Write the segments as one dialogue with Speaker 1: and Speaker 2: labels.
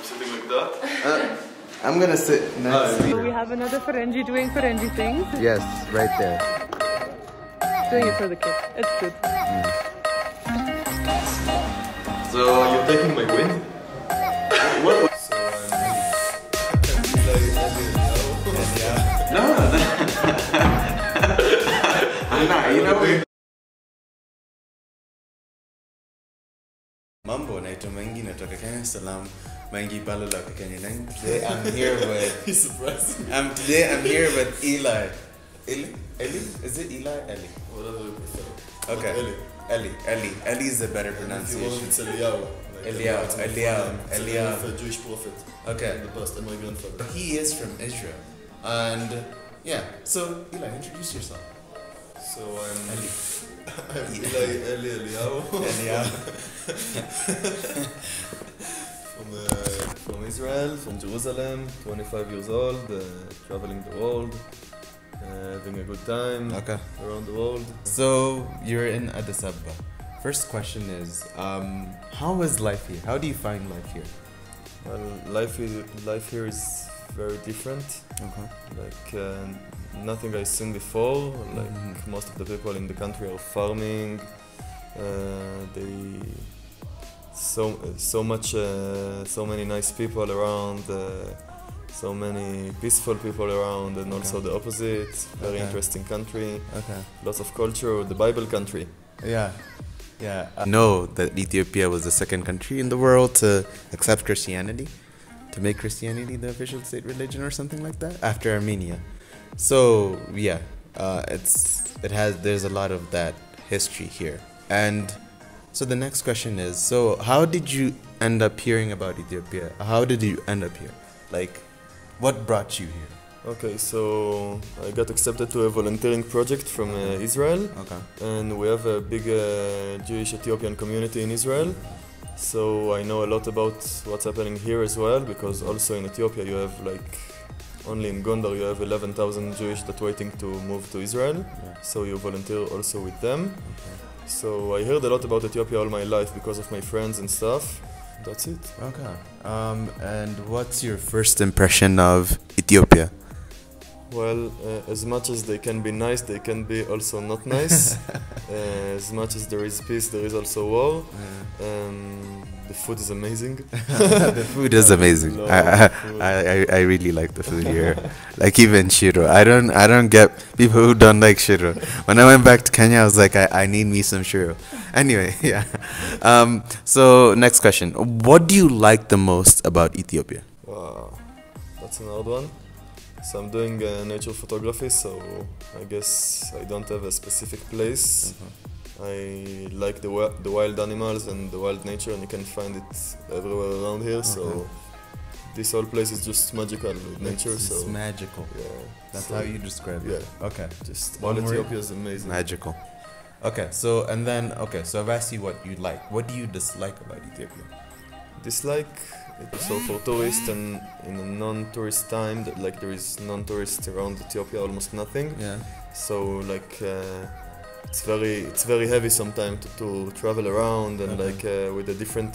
Speaker 1: sitting like that.
Speaker 2: I'm gonna sit next to you.
Speaker 3: We have another Ferengi doing Ferengi things.
Speaker 2: Yes, right there.
Speaker 3: Doing it for the kids. It's good.
Speaker 1: So you're taking my win? What? So No. You know.
Speaker 2: Mambo naitwa MAINGI natoka Kenya. Salam MAINGI balala kwa Kenya. Today I'm here with
Speaker 1: He's surprised.
Speaker 2: Today I'm here with Eli. Eli? Is it Eli? Eli.
Speaker 1: Whatever you prefer.
Speaker 2: Okay.
Speaker 1: Eli.
Speaker 2: Eli is the better
Speaker 1: If you want,
Speaker 2: pronunciation.
Speaker 1: it's Eliyahu.
Speaker 2: Eliyahu.
Speaker 1: It's a Jewish prophet.
Speaker 2: Okay.
Speaker 1: In the past, and my grandfather.
Speaker 2: He is from Israel. And yeah. So Eli, introduce yourself.
Speaker 1: So I'm
Speaker 2: Eli.
Speaker 1: I'm Eliyahu.
Speaker 2: Eliyahu.
Speaker 1: From Israel, from Jerusalem, 25 years old, traveling the world, having a good time around the world.
Speaker 2: So you're in Addis Ababa. First question is, how is life here? How do you find life here?
Speaker 1: Well, life here is very different.
Speaker 2: Okay.
Speaker 1: Like nothing I've seen before. Like most of the people in the country are farming. So many nice people around. So many peaceful people around, and also the opposite. Very interesting country.
Speaker 2: Okay.
Speaker 1: Lots of culture. The Bible country.
Speaker 2: Yeah. I know that Ethiopia was the second country in the world to accept Christianity, to make Christianity the official state religion or something like that, after Armenia. So yeah, there's a lot of that history here. And so the next question is, so how did you end up hearing about Ethiopia? How did you end up here? Like, what brought you here?
Speaker 1: Okay, so I got accepted to a volunteering project from Israel.
Speaker 2: Okay.
Speaker 1: And we have a big Jewish Ethiopian community in Israel. So I know a lot about what's happening here as well, because also in Ethiopia you have only in Gondar you have 11,000 Jewish that waiting to move to Israel.
Speaker 2: Yeah.
Speaker 1: So you volunteer also with them. Okay. So I heard a lot about Ethiopia all my life because of my friends and stuff. That's it.
Speaker 2: Okay. And what's your first impression of Ethiopia?
Speaker 1: Well, as much as they can be nice, they can be also not nice. As much as there is peace, there is also war. The food is amazing.
Speaker 2: The food is amazing. I really like the food here. Like even shiro. I don't get people who don't like shiro. When I went back to Kenya, I was like, I need me some shiro. Anyway, yeah. So next question. What do you like the most about Ethiopia?
Speaker 1: Wow, that's an hard one. So I'm doing nature photography, so I guess I don't have a specific place. I like the wild animals and the wild nature, and you can find it everywhere around here. So this whole place is just magical with nature.
Speaker 2: It's magical.
Speaker 1: Yeah.
Speaker 2: That's how you describe it.
Speaker 1: Yeah.
Speaker 2: Okay.
Speaker 1: Just all Ethiopia is amazing.
Speaker 2: Magical. Okay. So I've asked you what you like. What do you dislike about Ethiopia?
Speaker 1: Dislike. So for tourists and in a non-tourist time, there is non-tourists around Ethiopia, almost nothing.
Speaker 2: Yeah.
Speaker 1: So it's very heavy sometimes to travel around, and with a different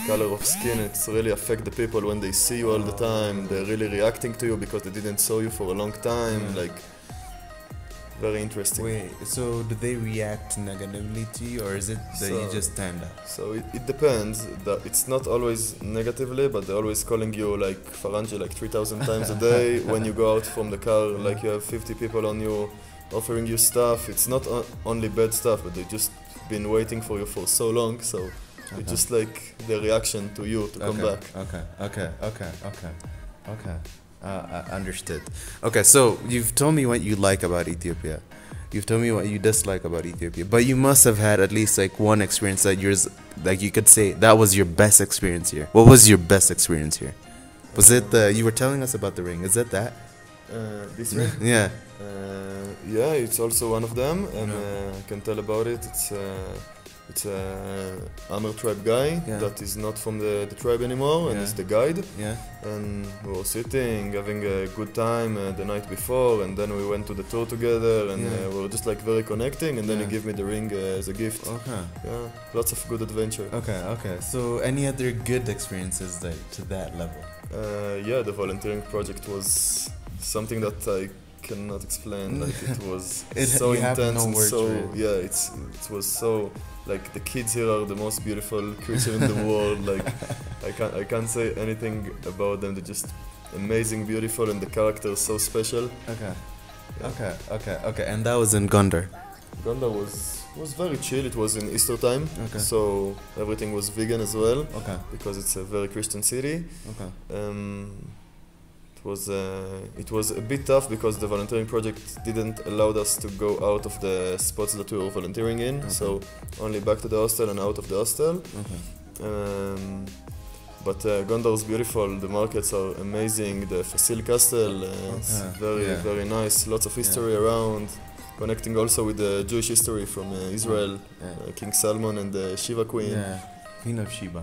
Speaker 1: color of skin, it's really affect the people when they see you all the time. They're really reacting to you because they didn't saw you for a long time. Very interesting.
Speaker 2: Wait, so do they react negatively to you, or is it that you just stand out?
Speaker 1: So it depends. It's not always negatively, but they're always calling you like Faranji 3,000 times a day. When you go out from the car, you have 50 people on you offering you stuff. It's not only bad stuff, but they've just been waiting for you for so long. So it's just like their reaction to you to come back.
Speaker 2: Okay. Understood. Okay, so you've told me what you like about Ethiopia. You've told me what you dislike about Ethiopia. But you must have had at least one experience that you could say that was your best experience here. What was your best experience here? Was it you were telling us about the ring? Is it that?
Speaker 1: This ring?
Speaker 2: Yeah.
Speaker 1: Yeah, it's also one of them, and I can tell about it. It's a Amr tribe guy that is not from the tribe anymore, and is the guide. And we were sitting, having a good time the night before, and then we went to the tour together, and we were just like very connecting, and then he gave me the ring as a gift. Lots of good adventure.
Speaker 2: So any other good experiences like to that level?
Speaker 1: The volunteering project was something that I cannot explain. Like it was so intense and so it was so like the kids here are the most beautiful creature in the world. Like I can't say anything about them. They're just amazing, beautiful, and the character is so special.
Speaker 2: Okay. And that was in Gondar.
Speaker 1: Gondar was very chill. It was in Easter time, so everything was vegan as well. Because it's a very Christian city. It was a bit tough because the volunteering project didn't allow us to go out of the spots that we were volunteering in, so only back to the hostel and out of the hostel. But Gondar is beautiful, the markets are amazing, the Fasil Castle is very nice, lots of history around, connecting also with the Jewish history from Israel, King Salman and the Shiva Queen.
Speaker 2: Queen of Sheba.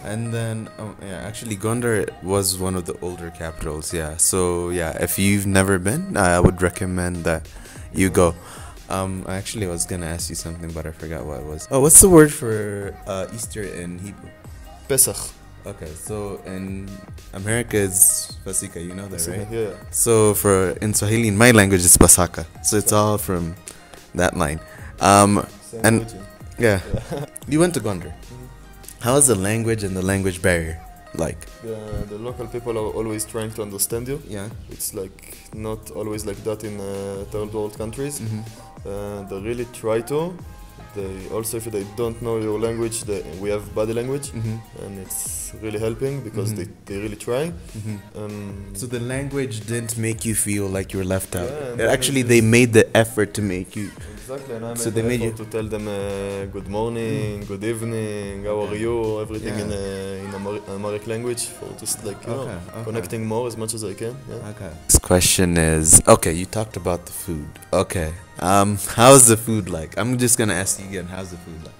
Speaker 2: And then, actually Gondar was one of the older capitals, so if you've never been, I would recommend that you go. Actually I was gonna ask you something, but I forgot what it was. Oh, what's the word for Easter in Hebrew?
Speaker 1: Pesach.
Speaker 2: Okay, so in America it's Pasika, you know that, right?
Speaker 1: Yeah.
Speaker 2: So in Swahili, in my language, it's Pasaka. So it's all from that line. You went to Gondar. How is the language and the language barrier like?
Speaker 1: The local people are always trying to understand you. It's like not always like that in third world countries. They really try to. They also, if they don't know your language, we have body language, and it's really helping because they really try.
Speaker 2: So the language didn't make you feel like you were left out. Actually, they made the effort to make you.
Speaker 1: Exactly, and I made the effort to tell them good morning, good evening, how are you, everything in Amharic language for just like connecting more as much as I can.
Speaker 2: This question is, you talked about the food. How's the food like? I'm just gonna ask you again, how's the food like?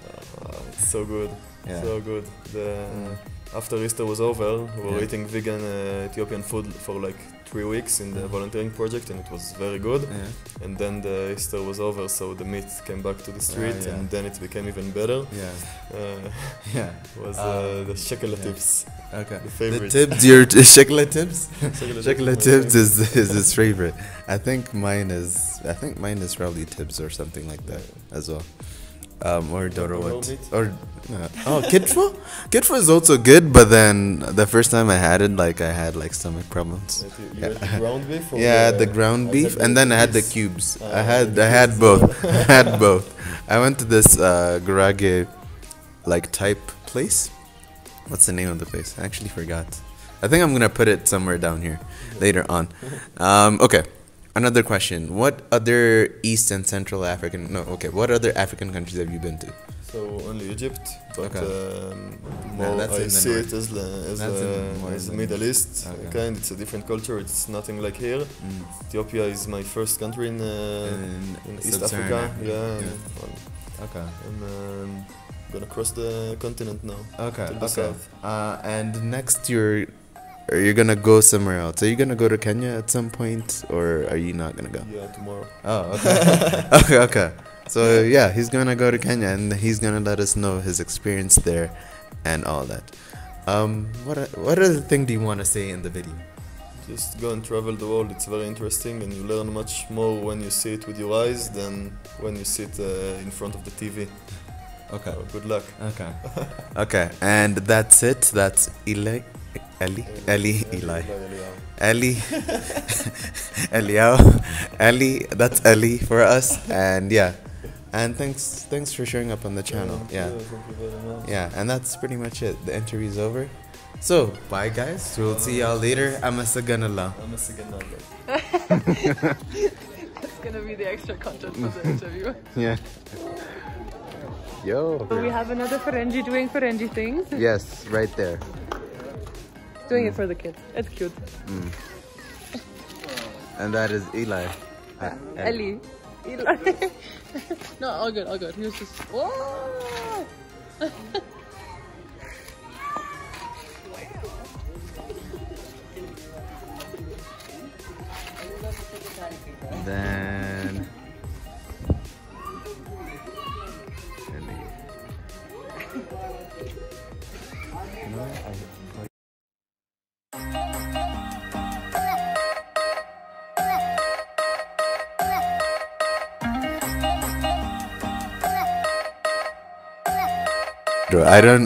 Speaker 1: It's so good, so good. After Easter was over, we were eating vegan Ethiopian food for like 3 weeks in the volunteering project, and it was very good. And then the Easter was over, so the meat came back to the street, and then it became even better. Was the shekela tips. The favorite.
Speaker 2: The tips, your shekela tips? Shekela tips is his favorite. I think mine is probably tips or something like that as well. Or Doro what? Or kitfa? Kitfa is also good, but then the first time I had it, I had stomach problems.
Speaker 1: You had the ground beef? Or
Speaker 2: the ground beef, and then I had the cubes. I had both. I went to this garage type place. What's the name of the place? I actually forgot. I think I'm gonna put it somewhere down here later on. Another question. What other East and Central African... what other African countries have you been to?
Speaker 1: So, only Egypt, but more I see it as the Middle East. It's a different culture, it's nothing like here. Ethiopia is my first country in East Africa. And I'm gonna cross the continent now. To the south.
Speaker 2: And next are you gonna go somewhere else? Are you gonna go to Kenya at some point, or are you not gonna go?
Speaker 1: Yeah, tomorrow.
Speaker 2: Oh, okay. So he's gonna go to Kenya, and he's gonna let us know his experience there, and all that. What other thing do you want to say in the video?
Speaker 1: Just go and travel the world. It's very interesting, and you learn much more when you see it with your eyes than when you sit in front of the TV. So good luck. Okay, and that's it. That's Eli. That's Eli for us, and and thanks for showing up on the channel. Thank you very much.
Speaker 2: And that's pretty much it. The interview's over, so bye guys, we'll see y'all later. I'm a saganala.
Speaker 3: That's gonna be the extra content for the interview.
Speaker 2: Yo,
Speaker 3: so we have another Ferengi doing Ferengi things.
Speaker 2: Yes, right there.
Speaker 3: Doing it for the kids. It's cute.
Speaker 2: And that is Eli.
Speaker 3: Eli. No, all good, all good. He was just. Whoa!
Speaker 2: Then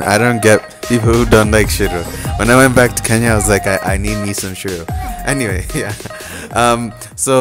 Speaker 2: I don't get people who don't like shiro. When I went back to Kenya, I was like, I need me some shiro. Anyway, yeah. So